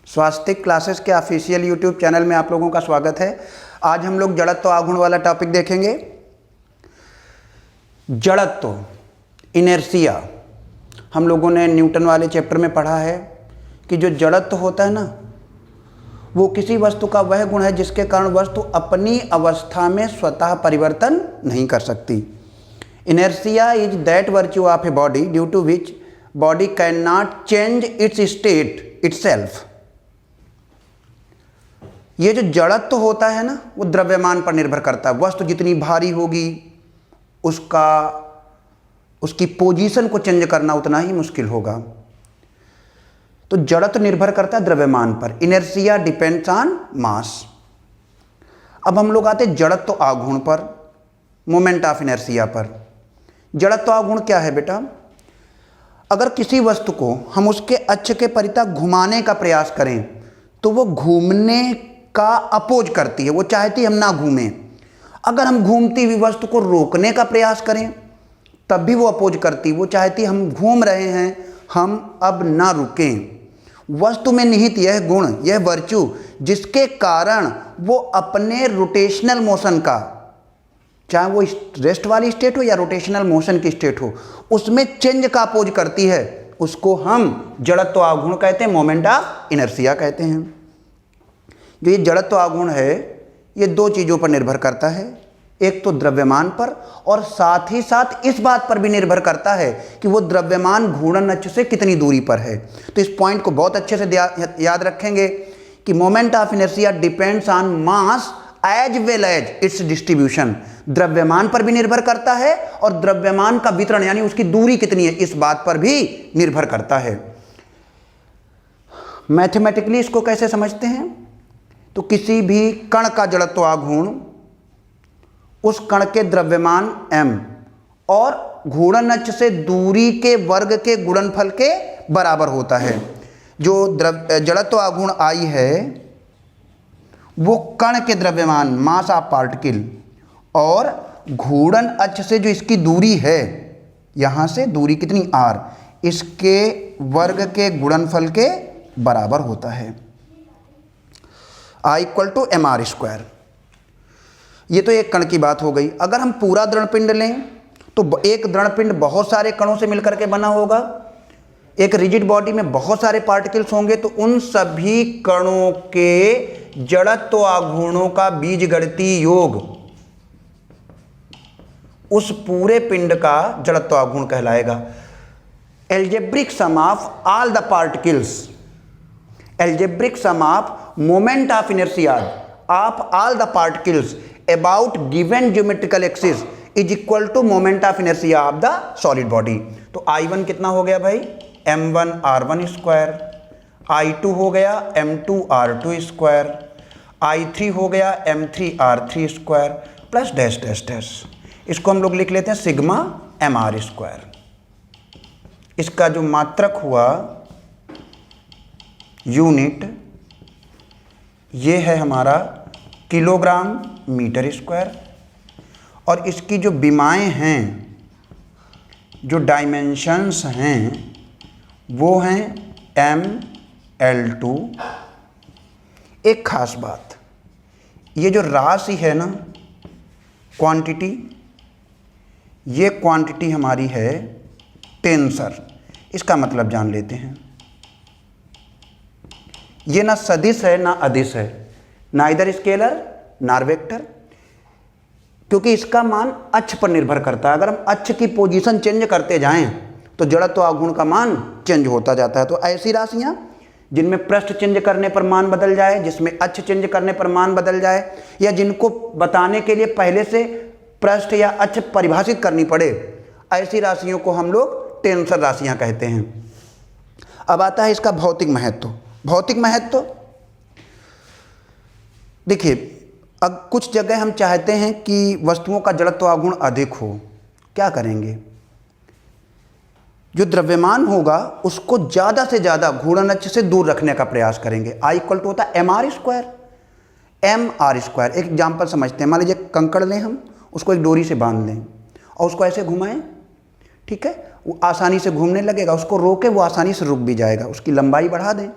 स्वास्तिक classes के official YouTube channel में आप लोगों का स्वागत है। आज हम लोग जड़त्व आघूर्ण वाला टॉपिक देखेंगे। जड़त्व, इनर्शिया, हम लोगों ने न्यूटन वाले चैप्टर में पढ़ा है कि जो जड़त्व होता है ना, वो किसी वस्तु का वह गुण है जिसके कारण वस्तु अपनी अवस्था में स्वतः परिवर्तन नहीं कर सकती। Inertia is that virtue of a body due to which body can not change its state itself. ये जो जड़त्व होता है ना, वो द्रव्यमान पर निर्भर करता है। वस्तु जितनी भारी होगी उसकी पोजीशन को चेंज करना उतना ही मुश्किल होगा। तो जड़त्व निर्भर करता है द्रव्यमान पर। इनर्शिया डिपेंड्स ऑन मास। अब हम लोग आते जड़त्व आघूर्ण पर, मोमेंट ऑफ इनर्शिया पर। जड़त्व आघूर्ण क्या है बेटा? अगर किसी वस्तु को हम उसके अक्ष के परितः घुमाने का प्रयास करें तो वो घूमने का अपोज करती है, वो चाहती है हम ना घूमें। अगर हम घूमती हुई वस्तु को रोकने का प्रयास करें तब भी वो अपोज करती, वो चाहती हम घूम रहे हैं, हम अब ना रुकें। वस्तु में निहित यह गुण, यह वर्च्यू, जिसके कारण वो अपने रोटेशनल मोशन का, चाहे वो रेस्ट वाली स्टेट हो या रोटेशनल मोशन की स्टेट हो, उसमें चेंज का अपोज करती है, उसको हम जड़त्व आघूर्ण कहते हैं, मोमेंट ऑफ इनर्शिया कहते हैं। जो ये जड़त्व आघूर्ण है ये दो चीज़ों पर निर्भर करता है। एक तो द्रव्यमान पर, और साथ ही साथ इस बात पर भी निर्भर करता है कि वो द्रव्यमान घूर्णन अक्ष से कितनी दूरी पर है। तो इस पॉइंट को बहुत अच्छे से याद रखेंगे कि moment of inertia depends on mass as well as its distribution. द्रव्यमान पर भी निर्भर करता है और द्रव्यमान का वितरण यानी उसकी दूरी कितनी है इस बात पर भी निर्भर करता है। मैथमेटिकली इसको कैसे समझते हैं? तो किसी भी कण का जड़त्व आघूर्ण उस कण के द्रव्यमान m और घूर्णन अक्ष से दूरी के वर्ग के गुणनफल के बराबर होता है। जो जड़त्व आघूर्ण I है वो कण के द्रव्यमान, मास ऑफ पार्टिकल, और घूर्णन अक्ष से जो इसकी दूरी है, यहाँ से दूरी कितनी r, इसके वर्ग के गुणनफल के बराबर होता है। I = mr²। ये तो एक कण की बात हो गई। अगर हम पूरा दृढ़पिंड लें तो एक दृढ़पिंड बहुत सारे कणों से मिलकर के बना होगा। एक रिजिड बॉडी में बहुत सारे पार्टिकल्स होंगे, तो उन सभी कणों के जड़त्व आघूर्णों का बीजगणितीय योग उस पूरे पिंड का जड़त्व आघूर्ण कहलाएगा। Algebraic sum of all the particles, algebraic sum of moment of inertia of all the particles about given geometrical axis is equal to moment of inertia of the solid body. तो I1 कितना हो गया भाई? m1 r1²। I2 हो गया m2 r2²। I3 हो गया m3 r3² plus dash dash dash. इसको हम लोग लिख लेते हैं सिग्मा mr²। इसका जो मात्रक हुआ यूनिट, ये है हमारा किलोग्राम मीटर स्क्वायर, और इसकी जो विमाएँ हैं, जो डायमेंशंस हैं, वो हैं ml2। एक खास बात, ये जो राशि है ना, क्वांटिटी, ये क्वांटिटी हमारी है टेंसर। इसका मतलब जान लेते हैं। ये ना सदिश है ना अदिश है, ना इधर स्केलर ना वेक्टर, क्योंकि इसका मान अक्ष पर निर्भर करता है। अगर हम अक्ष की पोजीशन चेंज करते जाएं तो जड़त्व आघूर्ण का मान चेंज होता जाता है। तो ऐसी राशियां जिनमें पृष्ठ चेंज करने पर मान बदल जाए, जिसमें अक्ष चेंज करने पर मान बदल जाए, या जिनको बताने के लिए पहले से पृष्ठ या अक्ष परिभाषित करनी पड़े, ऐसी राशियों को हम लोग टेंसर राशियां कहते हैं। अब आता है इसका भौतिक महत्व। भौतिक महत्व देखिए, अब कुछ जगह हम चाहते हैं कि वस्तुओं का जड़त्व आघूर्ण अधिक हो, क्या करेंगे? जो द्रव्यमान होगा उसको ज़्यादा से ज़्यादा घूर्णन अक्ष से दूर रखने का प्रयास करेंगे। I = होता है mr²। mr², एक एग्जाम्पल समझते हैं। मान लीजिए कंकड़ लें, हम उसको एक डोरी से बांध लें और उसको ऐसे घुमाएं, ठीक है, वो आसानी से घूमने लगेगा। उसको रोके वो आसानी से रुक भी जाएगा। उसकी लंबाई बढ़ा दें,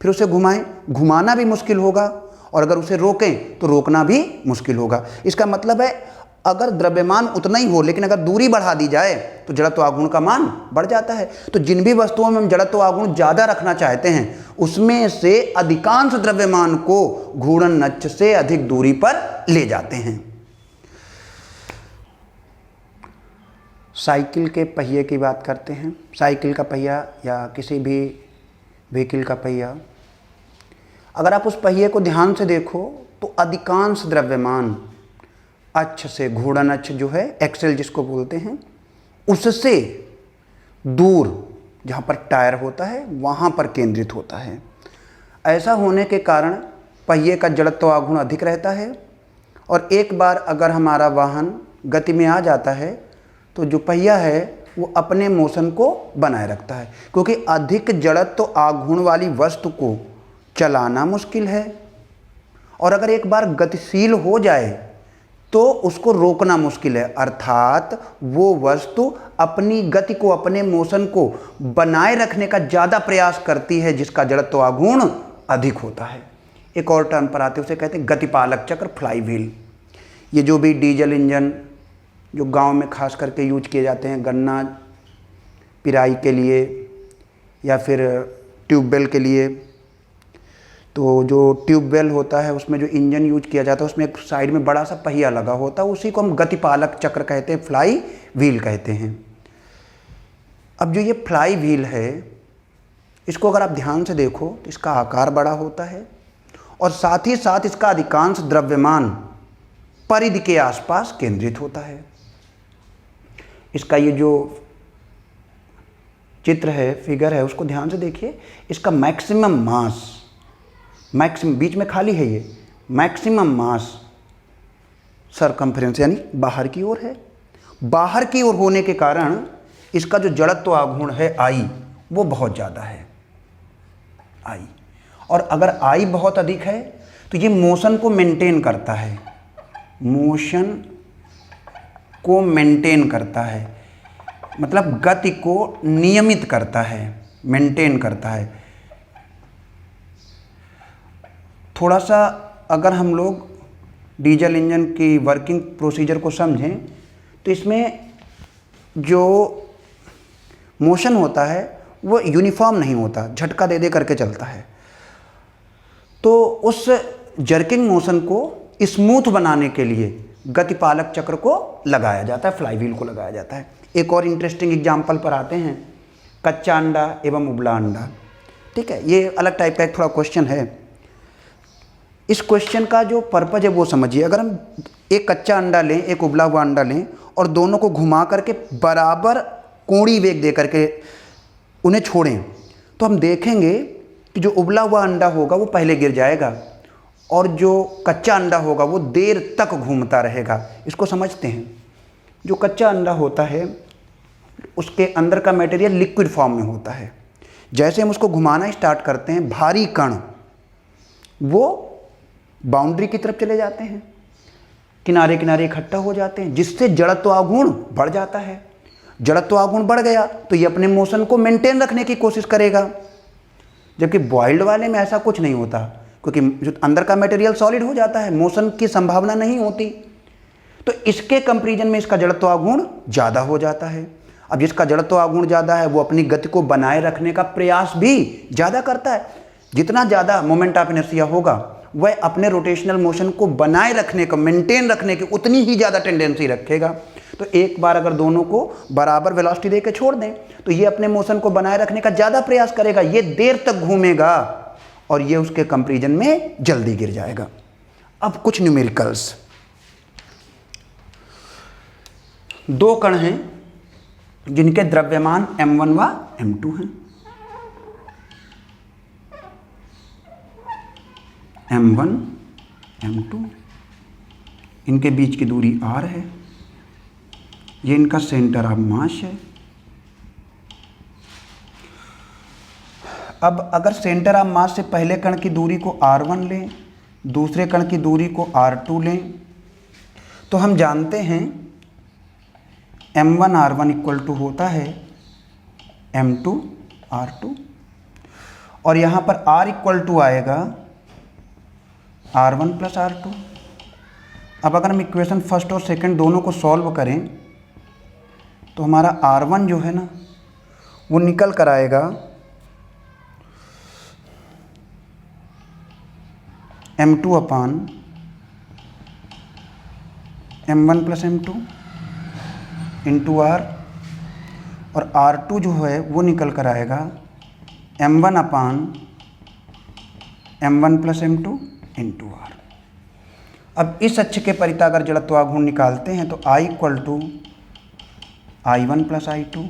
फिर उसे घुमाएं, घुमाना भी मुश्किल होगा, और अगर उसे रोकें तो रोकना भी मुश्किल होगा। इसका मतलब है अगर द्रव्यमान उतना ही हो लेकिन अगर दूरी बढ़ा दी जाए तो जड़त्व आघूर्ण का मान बढ़ जाता है। तो जिन भी वस्तुओं में हम जड़त्व आघूर्ण ज़्यादा रखना चाहते हैं उसमें से अधिकांश द्रव्यमान को घूर्णन अक्ष से अधिक दूरी पर ले जाते हैं। साइकिल के पहिए की बात करते हैं। साइकिल का पहिया या किसी भी व्हीकल का पहिया, अगर आप उस पहिए को ध्यान से देखो तो अधिकांश द्रव्यमान अक्ष से, घूर्णन अक्ष जो है एक्सेल जिसको बोलते हैं, उससे दूर जहाँ पर टायर होता है वहाँ पर केंद्रित होता है। ऐसा होने के कारण पहिए का जड़त्व आघूर्ण अधिक रहता है, और एक बार अगर हमारा वाहन गति में आ जाता है तो जो पहिया है वो अपने मोशन को बनाए रखता है, क्योंकि अधिक जड़त्व आघूर्ण वाली वस्तु को चलाना मुश्किल है, और अगर एक बार गतिशील हो जाए तो उसको रोकना मुश्किल है। अर्थात वो वस्तु अपनी गति को, अपने मोशन को बनाए रखने का ज़्यादा प्रयास करती है जिसका जड़त्व आघूर्ण अधिक होता है। एक और टर्म पर आते हैं, उसे कहते हैं गतिपालक चक्र, फ्लाई व्हील। ये जो भी डीजल इंजन जो गांव में खास करके यूज किए जाते हैं गन्ना पिराई के लिए या फिर ट्यूबवेल के लिए, तो जो ट्यूबवेल होता है उसमें जो इंजन यूज किया जाता है उसमें एक साइड में बड़ा सा पहिया लगा होता है, उसी को हम गतिपालक चक्र कहते हैं, फ्लाई व्हील कहते हैं। अब जो ये फ्लाई व्हील है इसको अगर आप ध्यान से देखो तो इसका आकार बड़ा होता है और साथ ही साथ इसका अधिकांश द्रव्यमान परिधि के आसपास केंद्रित होता है। इसका ये जो चित्र है, फिगर है, उसको ध्यान से देखिए। इसका मैक्सिमम मास, बीच में खाली है, ये मैक्सिमम मास सरकमफ्रेंस यानी बाहर की ओर है। बाहर की ओर होने के कारण इसका जो जड़त्व आघूर्ण है आई, वो बहुत ज़्यादा है आई, और अगर आई बहुत अधिक है तो ये मोशन को मेंटेन करता है, मोशन को मेंटेन करता है, मतलब गति को नियमित करता है, मेंटेन करता है। थोड़ा सा अगर हम लोग डीजल इंजन की वर्किंग प्रोसीजर को समझें तो इसमें जो मोशन होता है वो यूनिफॉर्म नहीं होता, झटका दे दे करके चलता है। तो उस जर्किंग मोशन को स्मूथ बनाने के लिए गतिपालक चक्र को लगाया जाता है, फ्लाई व्हील को लगाया जाता है। एक और इंटरेस्टिंग एग्जाम्पल पर आते हैं, कच्चा अंडा एवं उबला अंडा। ठीक है, ये अलग टाइप का एक थोड़ा क्वेश्चन है। इस क्वेश्चन का जो पर्पज है वो समझिए। अगर हम एक कच्चा अंडा लें, एक उबला हुआ अंडा लें और दोनों को घुमा करके बराबर कोणीय वेग दे करके उन्हें छोड़ें तो हम देखेंगे कि जो उबला हुआ अंडा होगा वो पहले गिर जाएगा और जो कच्चा अंडा होगा वो देर तक घूमता रहेगा। इसको समझते हैं। जो कच्चा अंडा होता है उसके अंदर का मटेरियल लिक्विड फॉर्म में होता है। जैसे हम उसको घुमाना स्टार्ट करते हैं, भारी कण वो बाउंड्री की तरफ चले जाते हैं, किनारे किनारे इकट्ठा हो जाते हैं, जिससे जड़त्व आघूर्ण बढ़ जाता है। जड़त्व आघूर्ण बढ़ गया तो ये अपने मोशन को मेंटेन रखने की कोशिश करेगा, जबकि बॉइल्ड वाले में ऐसा कुछ नहीं होता, क्योंकि जो अंदर का मटेरियल सॉलिड हो जाता है, मोशन की संभावना नहीं होती। तो इसके कंपैरिजन में इसका जड़त्व आघूर्ण ज़्यादा हो जाता है। अब जिसका जड़त्व आघूर्ण ज़्यादा है वो अपनी गति को बनाए रखने का प्रयास भी ज़्यादा करता है। जितना ज़्यादा मोमेंट ऑफ इनर्शिया होगा वह अपने रोटेशनल मोशन को बनाए रखने का, मेंटेन रखने की उतनी ही ज़्यादा टेंडेंसी रखेगा। तो एक बार अगर दोनों को बराबर वेलोसिटी दे के छोड़ दें तो ये अपने मोशन को बनाए रखने का ज़्यादा प्रयास करेगा, ये देर तक घूमेगा और ये उसके कंपैरिजन में जल्दी गिर जाएगा। अब कुछ न्यूमेरिकल्स। दो कण हैं जिनके द्रव्यमान m1 व m2 हैं। m1 m2, इनके बीच की दूरी r है। ये इनका सेंटर ऑफ मास है। अब अगर सेंटर ऑफ मास से पहले कण की दूरी को r1 लें, दूसरे कण की दूरी को r2 लें, तो हम जानते हैं m1 r1 इक्वल टू होता है m2 r2। और यहाँ पर R इक्वल टू आएगा R1 प्लस R2। अब अगर हम इक्वेशन फर्स्ट और सेकंड दोनों को सॉल्व करें तो हमारा R1 जो है ना वो निकल कर आएगा M2 अपान M1 plus M2 into R, और R2 जो है वो निकल कर आएगा M1 अपान M1 plus M2 into R। अब इस अक्ष के परिता अगर जड़त्वाघूर्ण निकालते हैं तो I equal to I1 plus I2,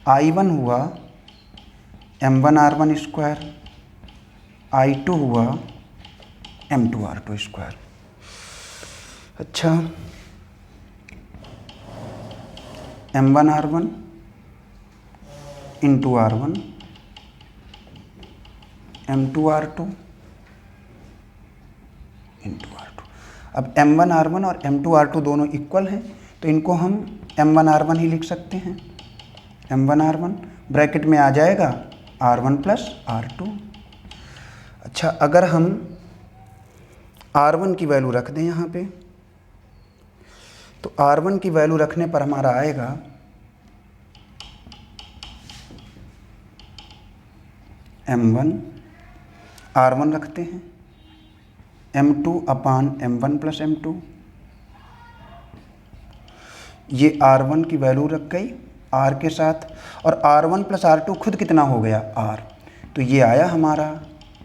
I1 हुआ M1 R1 स्क्वायर, I2 हुआ M2 R2 स्क्वायर। अच्छा, M1 R1 into R1 M2 R2 into R2। अब M1 R1 और M2 R2 दोनों इक्वल हैं तो इनको हम M1 R1 ही लिख सकते हैं। M1 R1 ब्रैकेट में आ जाएगा R1 प्लस R2। अच्छा, अगर हम R1 की वैल्यू रख दें यहाँ पे तो R1 की वैल्यू रखने पर हमारा आएगा M1 R1 रखते हैं M2 अपान M1 प्लस M2। ये R1 की वैल्यू रख गई R के साथ, और R1 प्लस R2 खुद कितना हो गया R, तो ये आया हमारा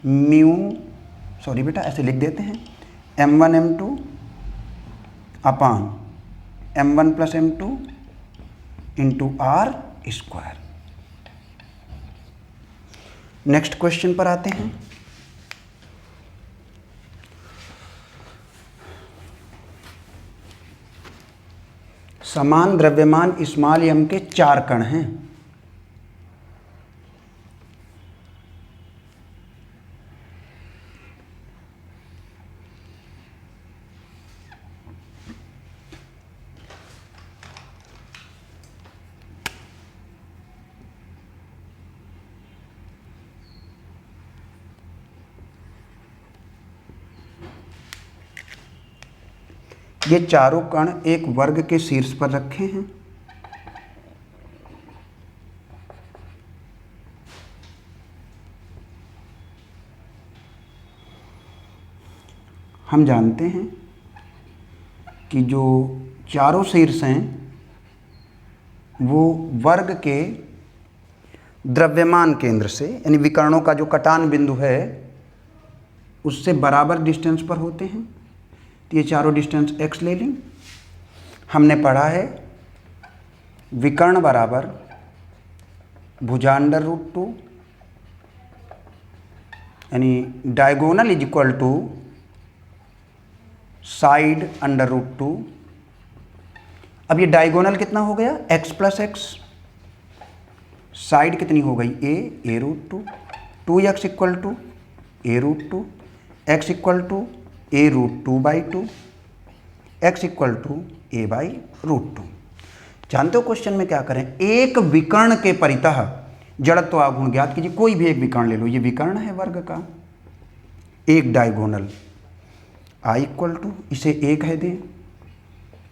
म्यू, सॉरी बेटा ऐसे लिख देते हैं, M1 M2 अपान M1 plus M2 into R square. Next question पर आते हैं। समान द्रव्यमान स्मॉल m के 4 कण हैं। ये चारों कण एक वर्ग के शीर्ष पर रखे हैं। हम जानते हैं कि जो चारों शीर्ष हैं वो वर्ग के द्रव्यमान केंद्र से, यानी विकर्णों का जो कटान बिंदु है उससे बराबर डिस्टेंस पर होते हैं। तो ये चारों डिस्टेंस x ले लें। हमने पढ़ा है विकर्ण बराबर भुजा अंडर रूट 2, यानी diagonal is equal to side under root 2। अब ये डायगोनल कितना हो गया x प्लस एक्स, साइड कितनी हो गई a root 2, 2x equal to a root 2, x equal to a root 2 by 2, x equal to a by root 2। जानते हो क्वेश्चन में क्या करें, एक विकर्ण के परितः जड़त्वाघूर्ण ज्ञात कीजिए। कोई भी एक विकर्ण ले लो, ये विकर्ण है वर्ग का, एक डायगोनल I इक्वल टू, इसे A कह दें,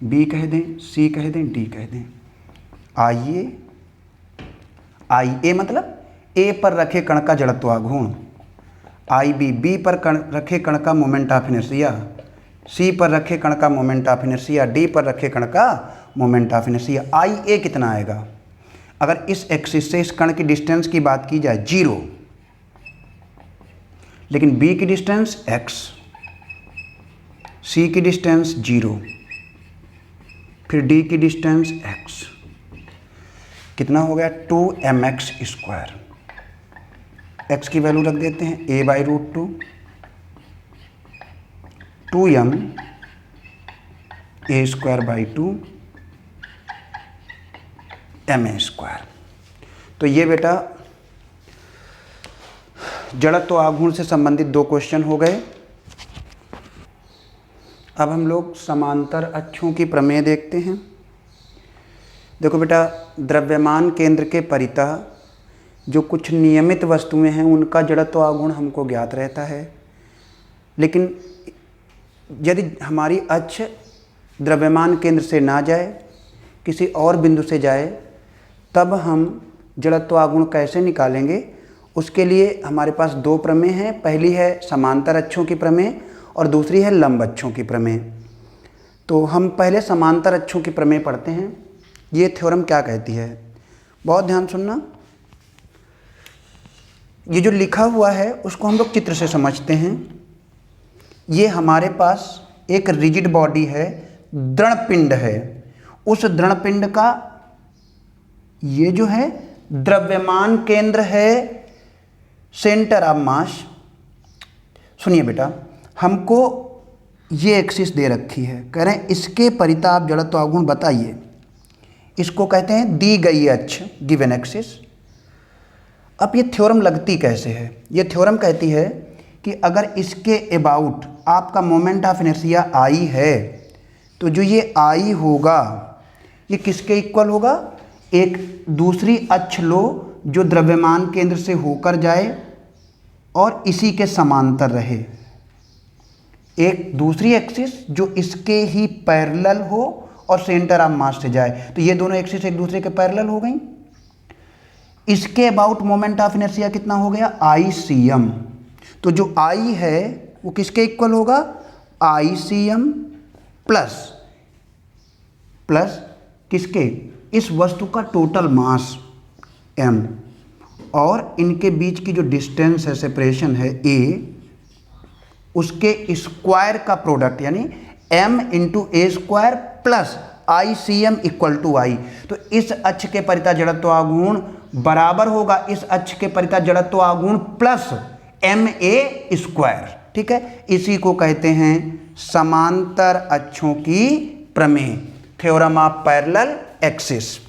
B कह दें, C कह दें, D कह दें। IA मतलब A पर रखे कण का जड़त्वाघूर्ण, IB B पर रखे कण का मोमेंट ऑफ इनर्शिया, C पर रखे कण का मोमेंट ऑफ इनर्शिया, D पर रखे कण का मोमेंट ऑफ इनर्शिया। IA कितना आएगा, अगर इस एक्सिस से इस कण की डिस्टेंस की बात की जाए 0, लेकिन B की डिस्टेंस x, C की डिस्टेंस 0, फिर D की डिस्टेंस x, कितना हो गया 2mx स्क्वायर। x की वैल्यू रख देते हैं a by root 2, 2m a square by 2 ma square. तो ये बेटा जड़त्वाघूर्ण से संबंधित 2 क्वेश्चन हो गए। अब हम लोग समांतर अक्षों की प्रमेय देखते हैं। देखो बेटा, द्रव्यमान केंद्र के परितः जो कुछ नियमित वस्तुएं हैं उनका जड़त्व आघूर्ण हमको ज्ञात रहता है, लेकिन यदि हमारी अक्ष द्रव्यमान केंद्र से ना जाए, किसी और बिंदु से जाए, तब हम जड़त्व आघूर्ण कैसे निकालेंगे? उसके लिए हमारे पास दो प्रमेय हैं। पहली है समांतर अक्षों की प्रमेय और दूसरी है लंब अक्षों की प्रमेय। तो हम पहले समांतर अक्षों की प्रमेय पढ़ते हैं। ये थ्योरम क्या कहती है, बहुत ध्यान सुनना। ये जो लिखा हुआ है उसको हम लोग चित्र से समझते हैं। ये हमारे पास एक रिजिड बॉडी है, दृढ़ पिंड है। उस दृढ़ पिंड का ये जो है द्रव्यमान केंद्र है, सेंटर ऑफ मास। सुनिए बेटा, हमको ये एक्सिस दे रखी है, कह रहे हैं इसके परिताप जड़त्व आघूर्ण बताइए। इसको कहते हैं दी गई अक्ष, गिवन एक्सिस। अब ये थ्योरम लगती कैसे है? ये थ्योरम कहती है कि अगर इसके अबाउट आपका मोमेंट ऑफ इनर्शिया आई है, तो जो ये आई होगा ये किसके इक्वल होगा? एक दूसरी अक्ष लो जो द्रव्यमान केंद्र से होकर जाए और इसी के समांतर रहे। एक दूसरी एक्सिस जो इसके ही पैरेलल हो और सेंटर ऑफ मास से जाए। तो ये दोनों एक्सिस एक दूसरे के पैरेलल हो गई। इसके अबाउट मोमेंट ऑफ इनर्शिया कितना हो गया? ICM। तो जो I है वो किसके इक्वल होगा? ICM प्लस किसके? इस वस्तु का टोटल मास m, और इनके बीच की जो डिस्टेंस है, सेपरेशन है a, उसके स्क्वायर का प्रोडक्ट, यानी m into a square plus ICM equal to I। तो इस अक्ष के परिता जड़त्व आघूर्ण बराबर होगा इस अक्ष के परिता जड़त्व आघूर्ण प्लस MA स्क्वायर। ठीक है, इसी को कहते हैं समांतर अक्षों की प्रमेय, थ्योरम ऑफ पैरेलल एक्सिस।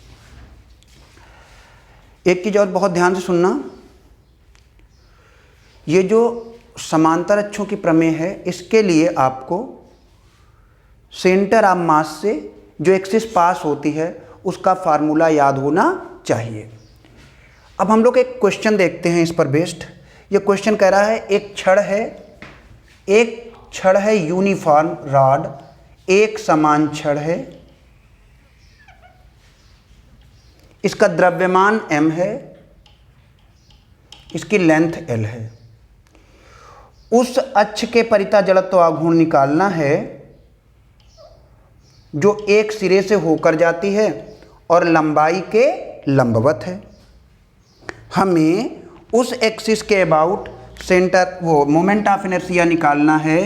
एक चीज और बहुत ध्यान से सुनना, ये जो समांतर अक्षों की प्रमेय है, इसके लिए आपको सेंटर ऑफ मास से जो एक्सिस पास होती है उसका फार्मूला याद होना चाहिए। अब हम लोग एक क्वेश्चन देखते हैं इस पर बेस्ड। ये क्वेश्चन कह रहा है एक छड़ है यूनिफॉर्म रॉड, एक समान छड़ है, इसका द्रव्यमान m है, इसकी लेंथ l है। उस अक्ष के परिता जड़त्व आघूर्ण निकालना है जो एक सिरे से होकर जाती है और लंबाई के लंबवत है। हमें उस एक्सिस के अबाउट सेंटर वो मोमेंट ऑफ इनर्शिया निकालना है।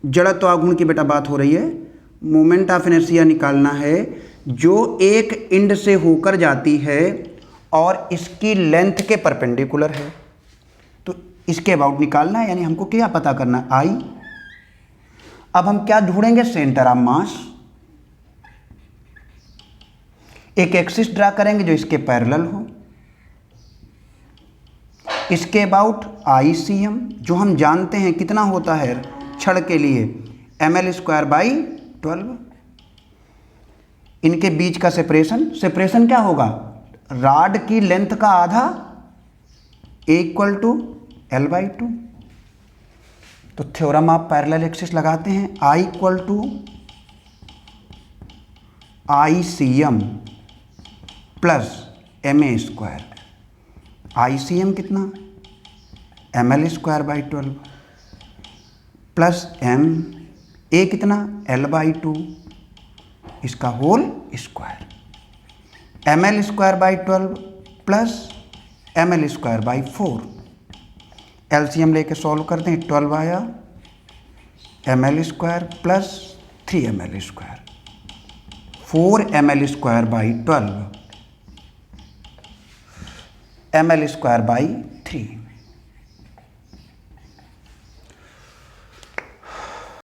जड़त्व आघूर्ण की बेटा बात हो रही है, मोमेंट ऑफ इनर्शिया निकालना है जो एक इंड से होकर जाती है और इसकी लेंथ के परपेंडिकुलर है। तो इसके अबाउट निकालना है, यानी हमको क्या पता करना है? I। अब हम क्या ढूंढेंगे? Centre of mass. एक एक्सिस ड्रा करेंगे जो इसके पैरेलल हो, इसके अबाउट ICM जो हम जानते हैं कितना होता है छड़ के लिए, ml²/12। इनके बीच का सेपरेशन क्या होगा? रॉड की लेंथ का आधा, A = L/2। तो थ्योरम ऑफ पैरेलल एक्सिस लगाते हैं। I = ICM plus MA²। ICM कितना? ml²/12 प्लस MA कितना? L/2, इसका whole square. ml²/12 plus ml²/4। LCM लेके सॉल्व करते हैं, 12 आया, ml² plus 3ml², 4ml²/12, ml²/3।